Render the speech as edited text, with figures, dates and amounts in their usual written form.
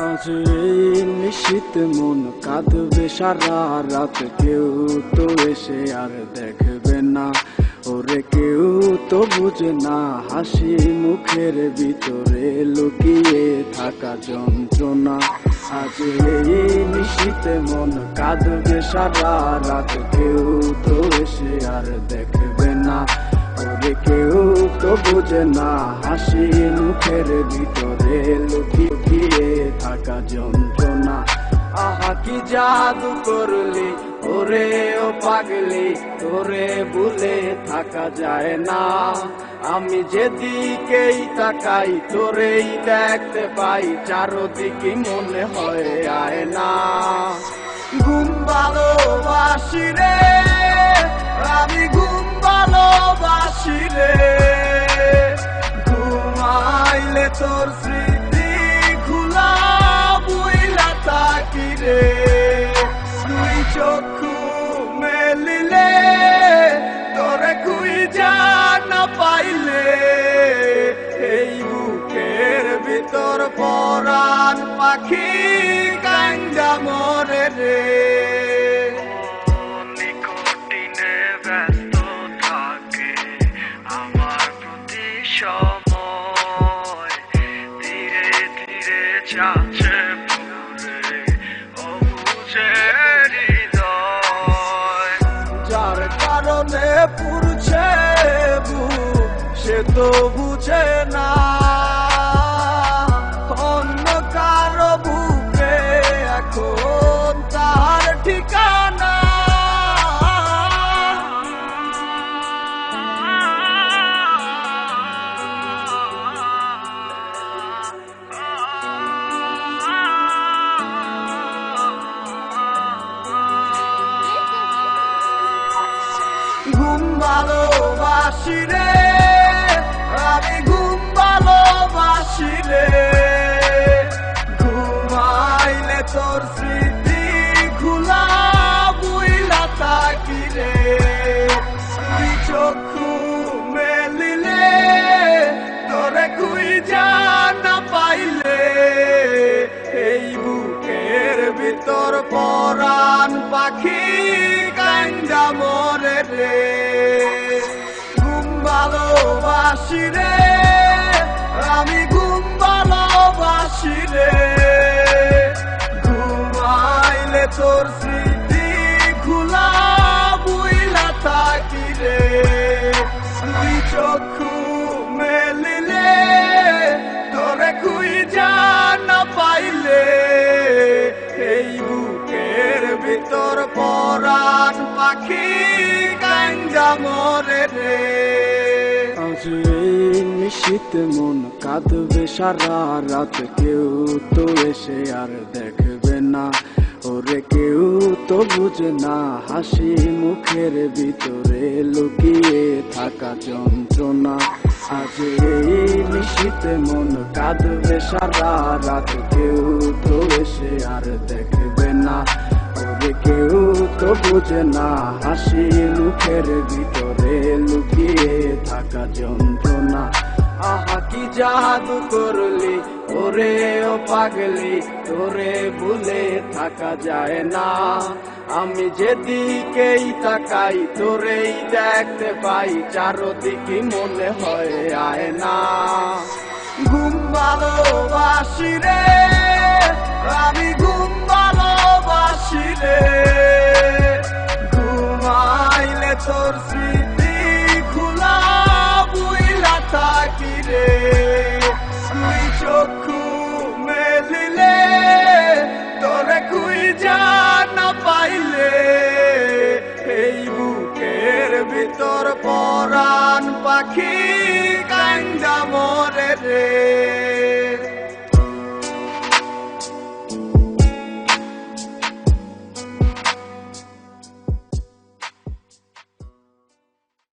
আজ এই নিশীত মন কাঁদবে সারা রাত, কেউ তো এসে আর দেখবে না, ওরে কেউ তো বুঝে না হাসি মুখের ভিতরে লুকিয়ে থাকা যন্ত্রণা। আজ এই নিশীত মন কাঁদবে সারা রাত, কেউ তো এসে আর দেখবে না, ওরে কেউ তো বুঝে না হাসি মুখের ভিতরে লুকিয়ে থাকা যন্ত্রণা। আহা কি জাদু করলি ওরে ও পাগলি, তোরে ভুলে থাকা যায় না। আমি যেদিকেই তাকাই তোরেই দেখতে পাই, চারদিকে মনে হয় আয় না। ঘুম ভালোবাসি রে আমি, ঘুম ভালোবাসি রে, ঘুমাইলে তোর স্মৃতি খুলা বুইলা থাকি রে। তুই চক্ষু মেলিলে তোরে খুঁজা না পাইলে, এই বুকের ভিতর পরাণ পাখি কান্দা মরে রে। নিকটিনে ব্যস্ত থাকে আমার প্রতি সময়, ধীরে ধীরে যাচ্ছে পুরে অবুঝে হৃদয়। যার কারণে পুরছে বুক সে তো বুঝে না, অন্য কারো বুকে এখন তার ঠিকানা। ঘুম ভালোবাসি রে আমি, ঘুম ভালোবাসি রে, ঘুমাইলে তোর স্মৃতি খুলা বুইলা থাকি রে। তুই চক্ষু মেলিলে তোরে খুঁজা না পাইলে, এই বুকের ভিতর পরাণ পাখি কান্দা মরে রে। ঘুম ভালোবাসি রে আমি, ঘুম ভালোবাসি রে, ঘুমাইলে তোর স্মৃতি খুলা বুইলা থাকি রে। তুই চক্ষু মেলিলে তোরে খুঁজা না পাইলে, এই বুকের ভিতর পরাণ পাখি কান্দা মরে রে। আজ এই নিশীত মন কাঁদবে সারা রাত, কেউ তো এসে আর দেখবে না, ওরে কেউ তো বুঝে না হাসি মুখের ভিতরে লুকিয়ে থাকা যন্ত্রণা। আজ এই নিশীত মন কাঁদবে সারা রাত, কেউ তো এসে আর দেখবে না, ওরে কেউ তো বুঝে না হাসি মুখের ভিতরে লুকিয়ে থাকা যন্ত্রণা। আহা কি জাদু করলি ওরে ও পাগলি, তোরে ভুলে থাকা যায় না। আমি যেদিকেই তাকাই তোরেই দেখতে পাই, চারদিকে মনে হয় আয় না। ঘুম ভালোবাসি রে আমি, ঘুম ভালোবাসি রে, ঘুমাইলে তোর স্মৃতি খুলা বুইলা থাকি রে। তুই চক্ষু মেলিলে তোরে খুঁজা না পাইলে, এই বুকের ভিতর পরাণ পাখি কান্দা মরে রে।